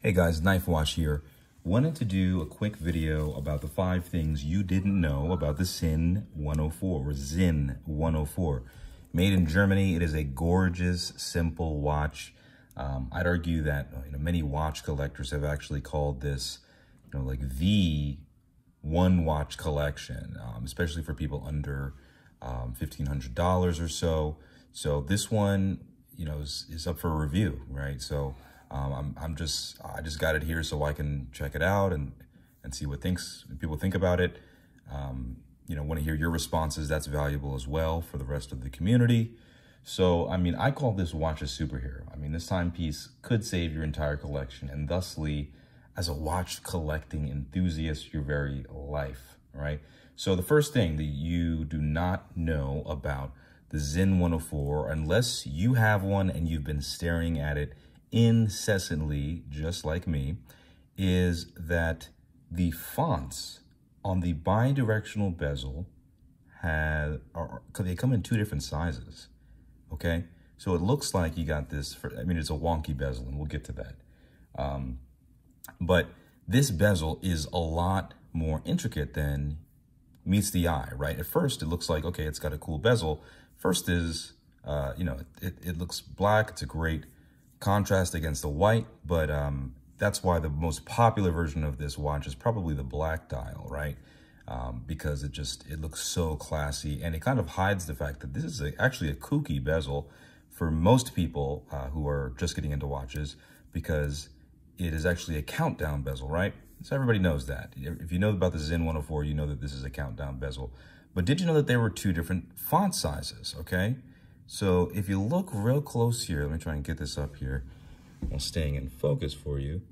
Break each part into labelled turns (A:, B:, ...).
A: Hey guys, Knife Watch here. Wanted to do a quick video about the 5 things you didn't know about the Sinn 104 or Sinn 104. Made in Germany, it is a gorgeous, simple watch. I'd argue that many watch collectors have actually called this, like the one watch collection, especially for people under $1,500 or so. So this one, is up for a review, right? So I just got it here so I can check it out and see what people think about it. Want to hear your responses. That's valuable as well for the rest of the community. So, I call this watch a superhero. This timepiece could save your entire collection and thusly, as a watch collecting enthusiast, your very life, right? So the first thing that you do not know about the Sinn 104, unless you have one and you've been staring at it incessantly, just like me, is that the fonts on the bidirectional bezel they come in 2 different sizes. Okay, so it looks like you got this it's a wonky bezel, and we'll get to that. But this bezel is a lot more intricate than meets the eye, right? At first, it looks like, okay, it's got a cool bezel. First is, it looks black. It's a great contrast against the white, but that's why the most popular version of this watch is probably the black dial, right? Because it looks so classy, and it kind of hides the fact that this is actually a kooky bezel for most people who are just getting into watches, because it is actually a countdown bezel, right? So everybody knows that. If you know about the Sinn 104, you know that this is a countdown bezel. But did you know that there were 2 different font sizes, okay? So if you look real close here, let me try and get this up here while staying in focus for you.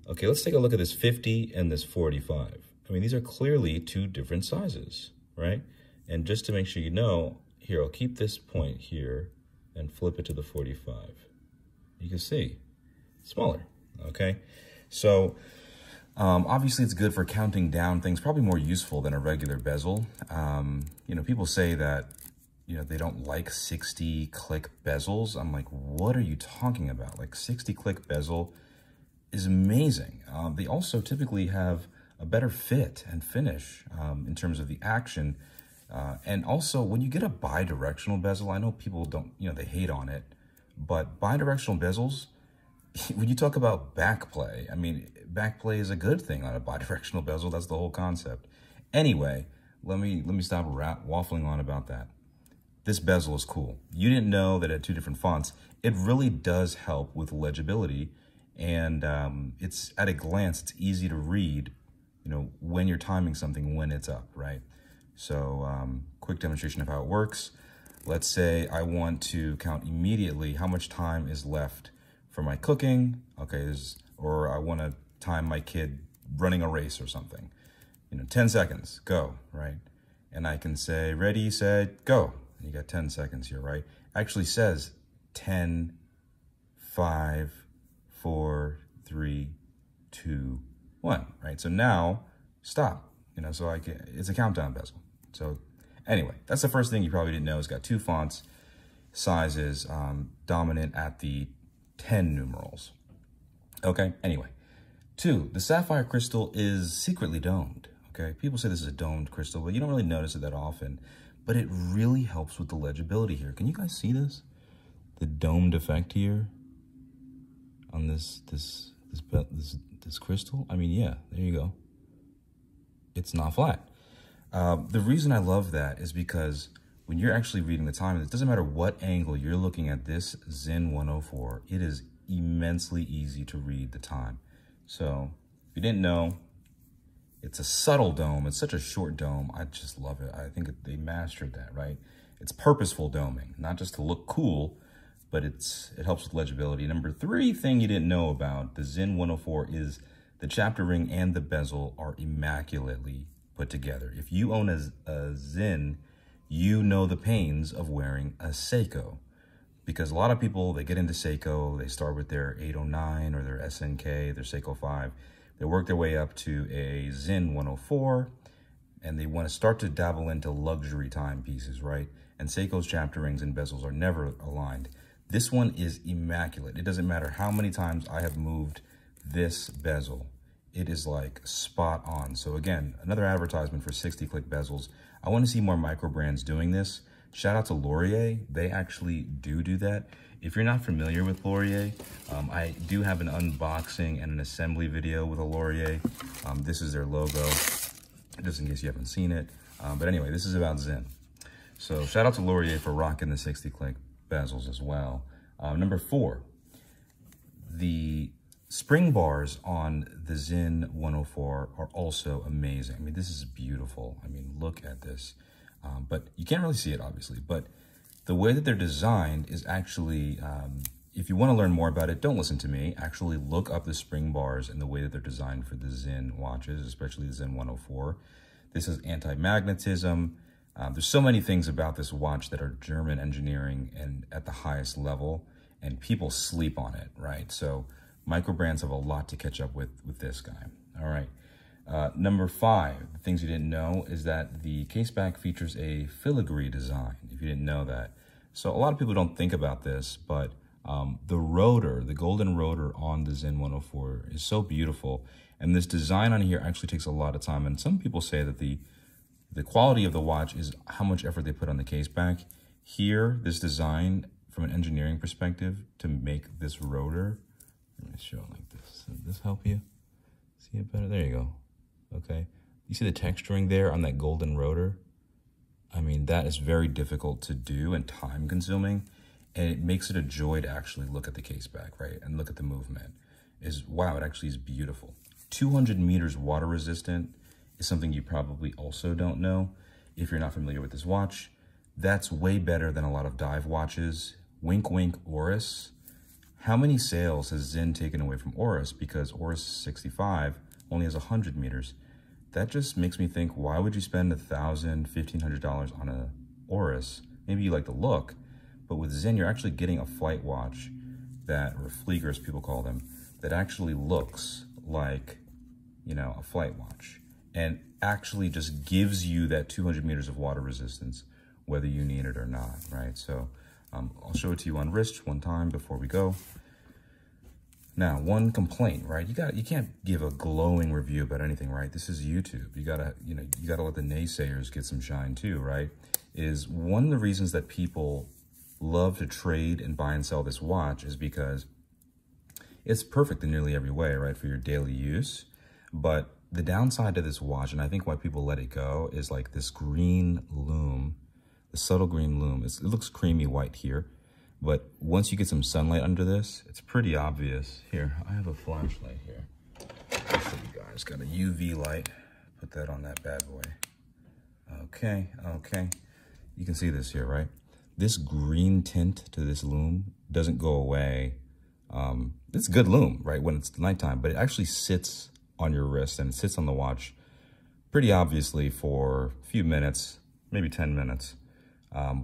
A: Okay, let's take a look at this 50 and this 45. These are clearly 2 different sizes, right? And just to make sure you know, here, I'll keep this point here and flip it to the 45. You can see, it's smaller, okay? So obviously it's good for counting down things, probably more useful than a regular bezel. People say that, they don't like 60-click bezels. I'm like, what are you talking about? Like, 60-click bezel is amazing. They also typically have a better fit and finish in terms of the action. And also, when you get a bidirectional bezel, I know people don't, they hate on it, but bidirectional bezels, when you talk about backplay, backplay is a good thing on a bidirectional bezel. That's the whole concept. Anyway, let me stop waffling on about that. This bezel is cool. You didn't know that it had 2 different fonts. It really does help with legibility, and it's at a glance, it's easy to read, when you're timing something, when it's up, right? So quick demonstration of how it works. Let's say I want to count immediately how much time is left for my cooking, okay, or I want to time my kid running a race or something. 10 seconds, go, right? And I can say, ready, set, go. You got 10 seconds here, right? Actually says 10, 5, 4, 3, 2, 1, right? So now, stop, so it's a countdown bezel. So anyway, that's the first thing you probably didn't know. It's got 2 fonts, sizes, dominant at the 10 numerals. Okay, anyway. 2, the sapphire crystal is secretly domed, okay? People say this is a domed crystal, but you don't really notice it that often, but it really helps with the legibility here. Can you guys see this? The domed effect here on this crystal? Yeah, there you go. It's not flat. The reason I love that is because when you're actually reading the time, it doesn't matter what angle you're looking at this Sinn 104, it is immensely easy to read the time. So if you didn't know, it's a subtle dome. It's such a short dome. I just love it. I think they mastered that, right? It's purposeful doming, not just to look cool, but it helps with legibility. Number 3 thing you didn't know about the Sinn 104 is the chapter ring and the bezel are immaculately put together. If you own a Sinn, you know the pains of wearing a Seiko, because a lot of people, they get into Seiko, they start with their 809 or their SNK, their Seiko 5. They work their way up to a Sinn 104, and they want to start to dabble into luxury timepieces, right? And Seiko's chapter rings and bezels are never aligned. This one is immaculate. It doesn't matter how many times I have moved this bezel. It is like spot on. So again, another advertisement for 60-click bezels. I want to see more micro brands doing this. Shout out to Laurier. They actually do that. If you're not familiar with Laurier, I do have an unboxing and an assembly video with a Laurier. This is their logo, just in case you haven't seen it. But anyway, this is about Sinn. So shout out to Laurier for rocking the 60-click bezels as well. Number 4, the spring bars on the Sinn 104 are also amazing. I mean, this is beautiful. I mean, look at this. But you can't really see it, obviously. But the way that they're designed is actually, if you want to learn more about it, don't listen to me. Actually look up the spring bars and the way that they're designed for the Sinn watches, especially the Sinn 104. This is anti-magnetism. There's so many things about this watch that are German engineering and at the highest level, and people sleep on it, right? So micro brands have a lot to catch up with this guy. All right. Number 5, the things you didn't know is that the case back features a filigree design, if you didn't know that. So a lot of people don't think about this, but the rotor, the golden rotor on the Sinn 104 is so beautiful. And this design on here actually takes a lot of time. And some people say that the quality of the watch is how much effort they put on the case back. Here, this design from an engineering perspective to make this rotor, let me show it like this. Does this help you see it better? There you go. Okay, you see the texturing there on that golden rotor? I mean, that is very difficult to do and time consuming, and it makes it a joy to actually look at the case back, right? And look at the movement. Wow, it actually is beautiful. 200 meters water resistant is something you probably also don't know if you're not familiar with this watch. That's way better than a lot of dive watches. Wink, wink, Oris. How many sales has Sinn taken away from Oris because Oris 65 only has 100 meters? That just makes me think, why would you spend $1,000, $1,500 on a Oris? Maybe you like the look, but with Sinn, you're actually getting a flight watch that, or Flieger as people call them, that actually looks like, you know, a flight watch and actually just gives you that 200 meters of water resistance, whether you need it or not, right? So I'll show it to you on wrist one time before we go. Now, one complaint, right? You can't give a glowing review about anything, right? This is YouTube. You gotta let the naysayers get some shine too, right? Is one of the reasons that people love to trade and buy and sell this watch is because it's perfect in nearly every way, right? For your daily use. But the downside to this watch, and I think why people let it go, is like this green lume, the subtle green lume. It looks creamy white here. But once you get some sunlight under this, it's pretty obvious. Here, I have a flashlight here. I'll show you guys. Got a UV light. Put that on that bad boy. Okay. You can see this here, right? This green tint to this lume doesn't go away. It's good lume, right, when it's nighttime, but it actually sits on your wrist and it sits on the watch pretty obviously for a few minutes, maybe 10 minutes.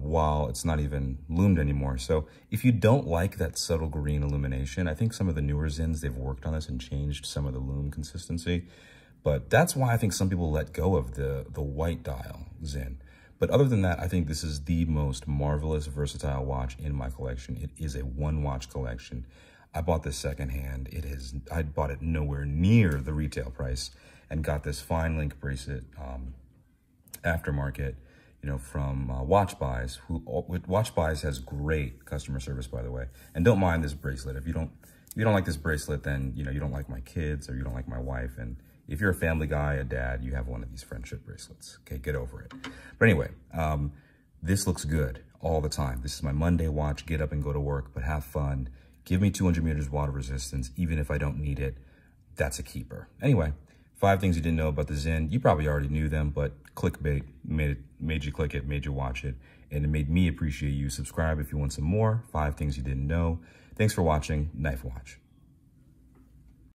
A: While it's not even lumed anymore. So if you don't like that subtle green illumination, I think some of the newer Sinns, they've worked on this and changed some of the lume consistency. But that's why I think some people let go of the white dial Sinn. But other than that, I think this is the most marvelous, versatile watch in my collection. It is a one-watch collection. I bought this secondhand. I bought it nowhere near the retail price and got this fine link bracelet aftermarket, you know, from Watch Buys. Watch Buys has great customer service, by the way. And don't mind this bracelet. If you don't like this bracelet, then you know you don't like my kids or you don't like my wife. And if you're a family guy, a dad, you have one of these friendship bracelets. Okay, get over it. But anyway, this looks good all the time. This is my Monday watch. Get up and go to work, but have fun. Give me 200 meters water resistance, even if I don't need it. That's a keeper. Anyway, 5 things you didn't know about the Sinn. You probably already knew them, but clickbait made you click it, made you watch it, and it made me appreciate you. Subscribe if you want some more. 5 things you didn't know. Thanks for watching. Knife Watch.